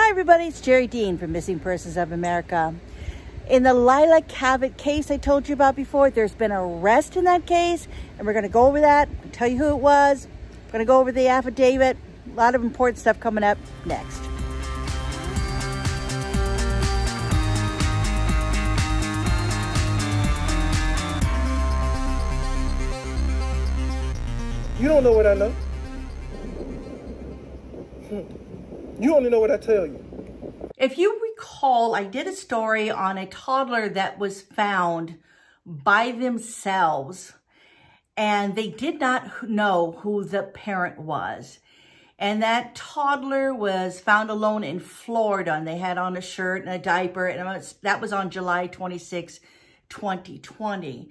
Hi everybody, it's Jerrie Dean from Missing Persons of America. In the Leila Cavett case I told you about before, there's been an arrest in that case, and we're going to go over that, tell you who it was. We're going to go over the affidavit, a lot of important stuff coming up next. You don't know what I know. You only know what I tell you. If you recall, I did a story on a toddler that was found by themselves, and they did not know who the parent was. And that toddler was found alone in Florida, and they had on a shirt and a diaper, and that was on July 26, 2020.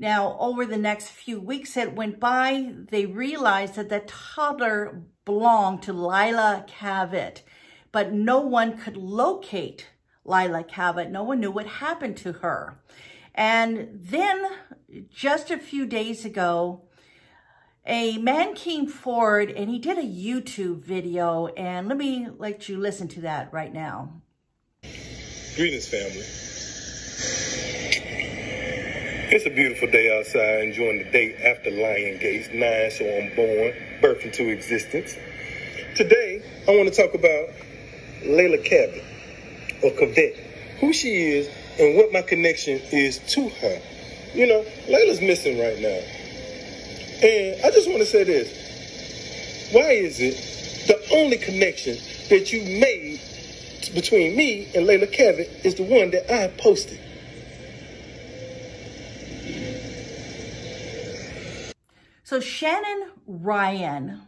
Now, over the next few weeks that went by, they realized that the toddler belonged to Leila Cavett, but no one could locate Leila Cavett. No one knew what happened to her. And then just a few days ago, a man came forward and he did a YouTube video, and let me let you listen to that right now. Greetings, family. It's a beautiful day outside, enjoying the day after Lion Gates 9, so I'm born, birthed into existence. Today, I want to talk about Leila Cavett, or Cavett, who she is and what my connection is to her. You know, Leila's missing right now. And I just want to say this. Why is it the only connection that you made between me and Leila Cavett is the one that I posted? So Shannon Ryan,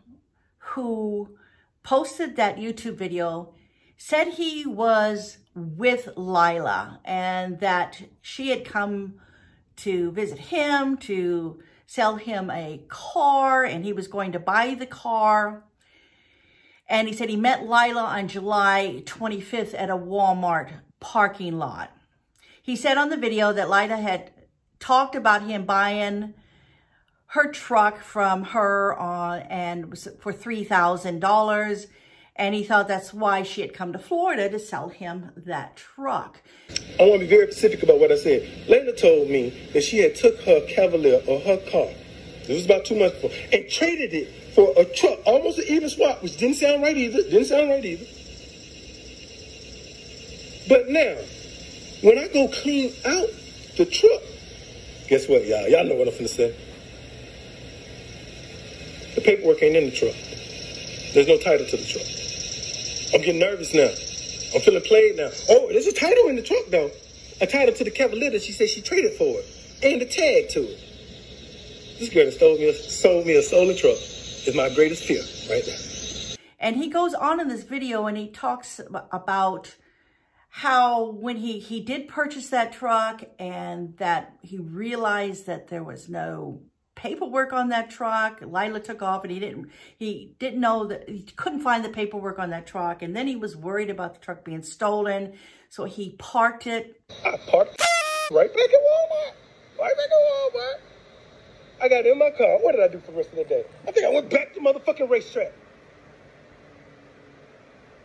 who posted that YouTube video, said he was with Leila and that she had come to visit him, to sell him a car, and he was going to buy the car. And he said he met Leila on July 25th at a Walmart parking lot. He said on the video that Leila had talked about him buying her truck from her and was for $3,000. And he thought that's why she had come to Florida to sell him that truck. I want to be very specific about what I said. Leila told me that she had took her Cavalier or her car, this was about 2 months before, and traded it for a truck, almost an even swap, which didn't sound right either. But now, when I go clean out the truck, guess what, y'all? Y'all know what I'm finna say. The paperwork ain't in the truck. There's no title to the truck. I'm getting nervous now. I'm feeling played now. Oh, there's a title in the truck, though. A title to the Cavalier that she said she traded for it. And a tag to it. This girl that sold me a stolen truck is my greatest fear right now. And he goes on in this video and he talks about how when he did purchase that truck and that he realized that there was no paperwork on that truck. Leila took off and he didn't know that he couldn't find the paperwork on that truck. And then he was worried about the truck being stolen. So he parked it. I parked right back at Walmart. I got in my car. What did I do for the rest of the day? I think I went back to motherfucking racetrack.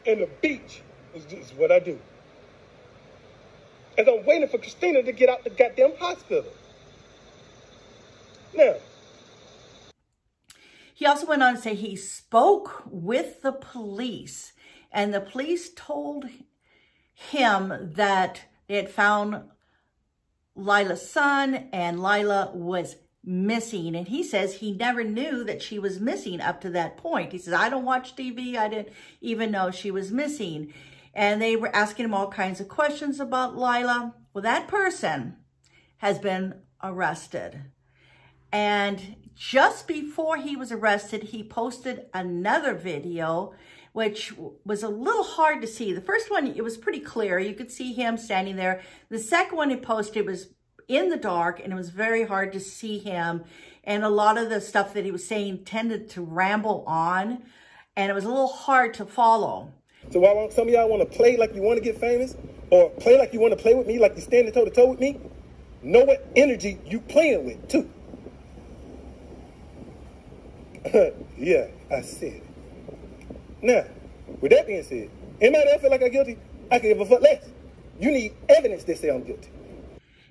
And the beach is what I do. As I'm waiting for Christina to get out the goddamn hospital. Now, he also went on to say he spoke with the police, and the police told him that they had found Leila's son and Leila was missing. And he says he never knew that she was missing up to that point. He says, I don't watch TV. I didn't even know she was missing. And they were asking him all kinds of questions about Leila. Well, that person has been arrested. And just before he was arrested, he posted another video, which was a little hard to see. The first one, it was pretty clear. You could see him standing there. The second one he posted was in the dark, and it was very hard to see him. And a lot of the stuff that he was saying tended to ramble on, and it was a little hard to follow. So while some of y'all want to play like you want to get famous, or play like you want to play with me, like you're standing toe-to-toe with me, know what energy you playing with, too. Yeah, I said it. Now, with that being said, Anybody else feel like I'm guilty? I can give a fuck less. You need evidence that say I'm guilty.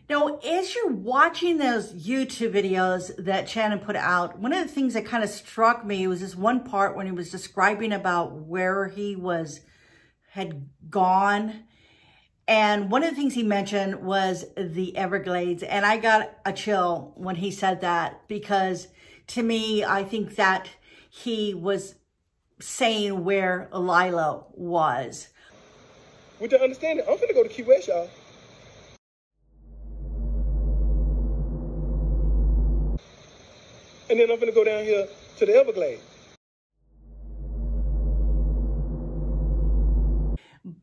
Now, as you're watching those YouTube videos that Shannon put out, one of the things that kind of struck me was this one part when he was describing about where he had gone. And one of the things he mentioned was the Everglades. And I got a chill when he said that, because to me, I think that he was saying where Leila was. With the understanding, I'm finna go to Key West, y'all. And then I'm finna go down here to the Everglades.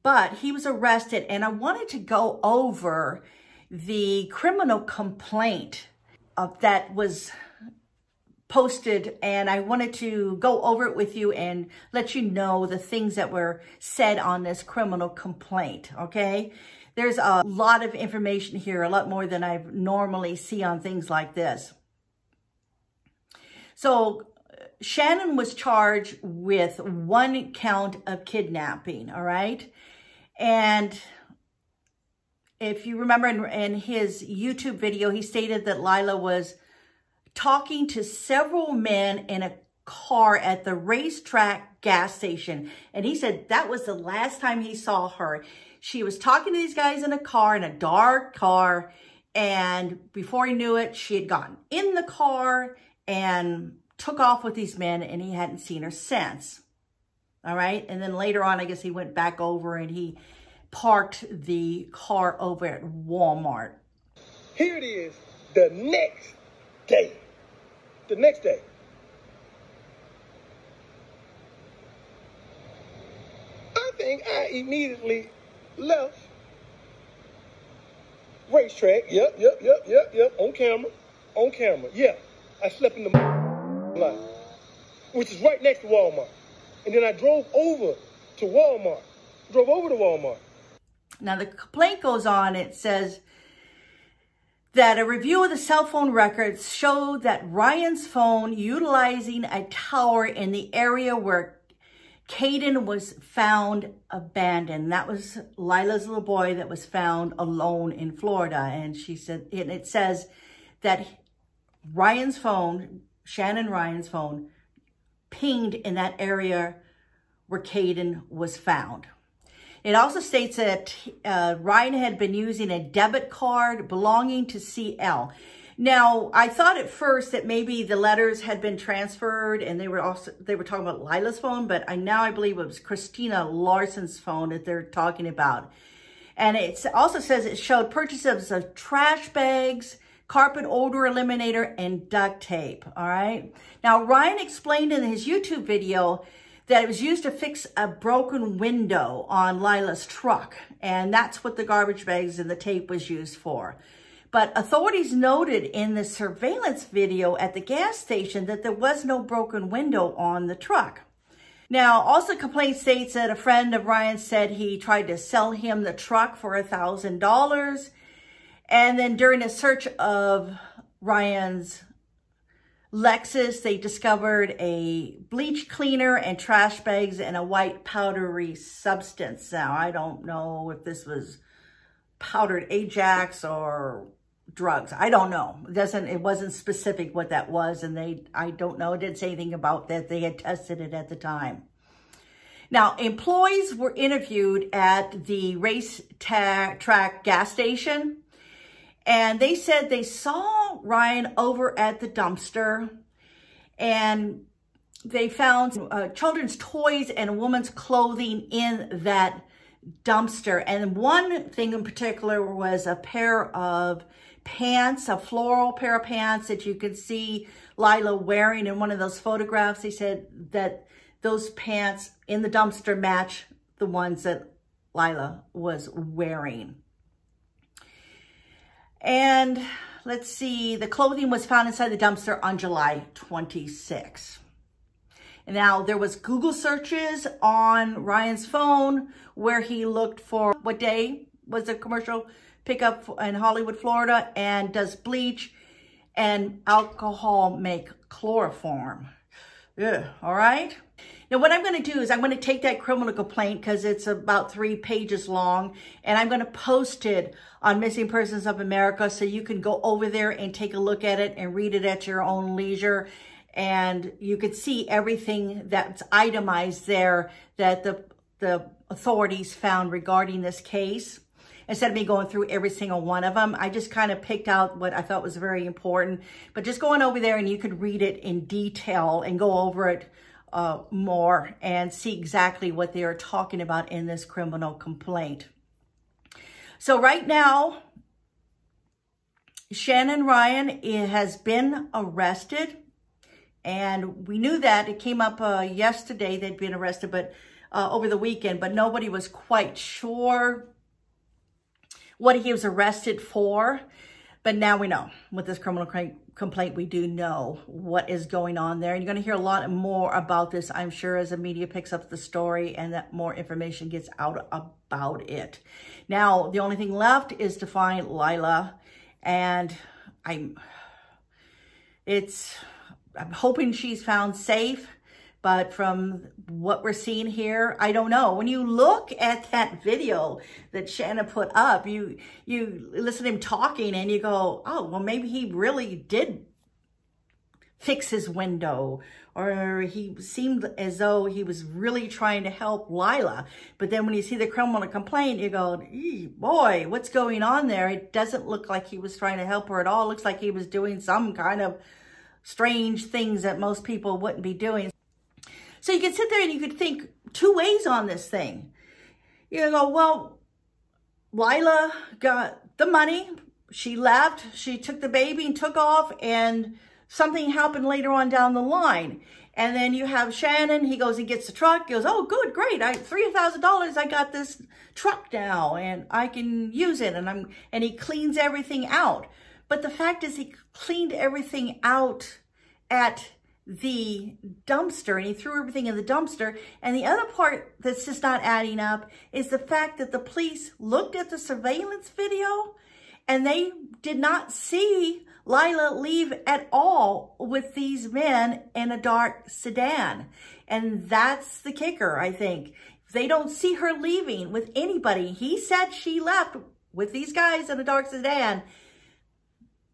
But he was arrested, and I wanted to go over the criminal complaint that was posted, and I wanted to go over it with you and let you know the things that were said on this criminal complaint, okay? There's a lot of information here, a lot more than I normally see on things like this. So Shannon was charged with 1 count of kidnapping, all right? And if you remember in his YouTube video, he stated that Leila was talking to several men in a car at the racetrack gas station. And he said that was the last time he saw her. She was talking to these guys in a car, in a dark car. And before he knew it, she had gotten in the car and took off with these men, and he hadn't seen her since. All right. And then later on, I guess he went back over and he parked the car over at Walmart. Here it is, the next day. The next day. I think I immediately left racetrack. Yep. On camera. Yeah. I slept in the line, which is right next to Walmart. And then I drove over to Walmart. Now, the complaint goes on. It says that a review of the cell phone records showed that Ryan's phone utilizing a tower in the area where Caden was found abandoned. That was Leila's little boy that was found alone in Florida. And she said, and it says that Ryan's phone, Shannon Ryan's phone, pinged in that area where Caden was found. It also states that Ryan had been using a debit card belonging to CL. Now, I thought at first that maybe the letters had been transferred and they were talking about Leila's phone, but now I believe it was Christina Larson's phone that they're talking about. And it also says it showed purchases of trash bags, carpet odor eliminator, and duct tape, all right? Now, Ryan explained in his YouTube video that it was used to fix a broken window on Leila's truck, and that's what the garbage bags and the tape was used for. But authorities noted in the surveillance video at the gas station that there was no broken window on the truck. Now, also complaint states that a friend of Ryan said he tried to sell him the truck for $1,000. And then during a search of Ryan's Lexus, they discovered a bleach cleaner and trash bags and a white powdery substance. Now, I don't know if this was powdered Ajax or drugs. I don't know. It wasn't specific what that was, and I don't know. It didn't say anything about that. They had tested it at the time. Now, employees were interviewed at the racetrack gas station, and they said they saw Ryan over at the dumpster, and they found children's toys and a woman's clothing in that dumpster. And one thing in particular was a pair of pants, a floral pair of pants that you could see Leila wearing in one of those photographs. They said that those pants in the dumpster match the ones that Leila was wearing. And let's see, the clothing was found inside the dumpster on July 26. And now, there was Google searches on Ryan's phone where he looked for what day was the commercial pickup in Hollywood, Florida, and does bleach and alcohol make chloroform. Ugh, all right? Now, what I'm going to do is I'm going to take that criminal complaint, because it's about 3 pages long, and I'm going to post it on Missing Persons of America, so you can go over there and take a look at it and read it at your own leisure. And you can see everything that's itemized there that the authorities found regarding this case. Instead of me going through every single one of them, I just kind of picked out what I thought was very important. But just going over there and you could read it in detail and go over it more and see exactly what they are talking about in this criminal complaint. So right now, Shannon Ryan has been arrested. And we knew that. It came up yesterday they'd been arrested, but over the weekend. But nobody was quite sure what he was arrested for. But now we know. With this criminal complaint, we do know what is going on there. And you're going to hear a lot more about this, I'm sure, as the media picks up the story and that more information gets out about it. Now, the only thing left is to find Leila. And I'm hoping she's found safe. But from what we're seeing here, I don't know. When you look at that video that Shannon put up, you listen to him talking and you go, oh, well, maybe he really did fix his window. Or he seemed as though he was really trying to help Leila. But then when you see the criminal complaint, you go, boy, what's going on there? It doesn't look like he was trying to help her at all. It looks like he was doing some kind of strange things that most people wouldn't be doing. So you could sit there and you could think 2 ways on this thing. You go, well, Leila got the money. She left. She took the baby and took off, and something happened later on down the line. And then you have Shannon. He goes and gets the truck. He goes, oh, good, great. $3,000. I got this truck now, and I can use it. And he cleans everything out. But the fact is, he cleaned everything out at the dumpster, and he threw everything in the dumpster. And the other part that's just not adding up is the fact that the police looked at the surveillance video and they did not see Leila leave at all with these men in a dark sedan. And that's the kicker, I think. They don't see her leaving with anybody. He said she left with these guys in a dark sedan,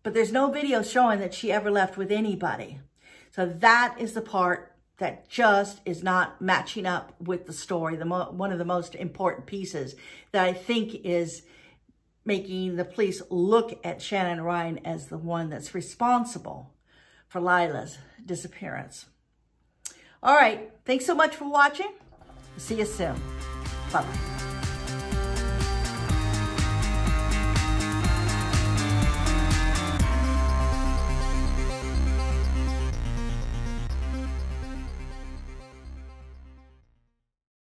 but there's no video showing that she ever left with anybody. So that is the part that just is not matching up with the story. One of the most important pieces that I think is making the police look at Shannon Ryan as the one that's responsible for Leila's disappearance. All right. Thanks so much for watching. See you soon. Bye-bye.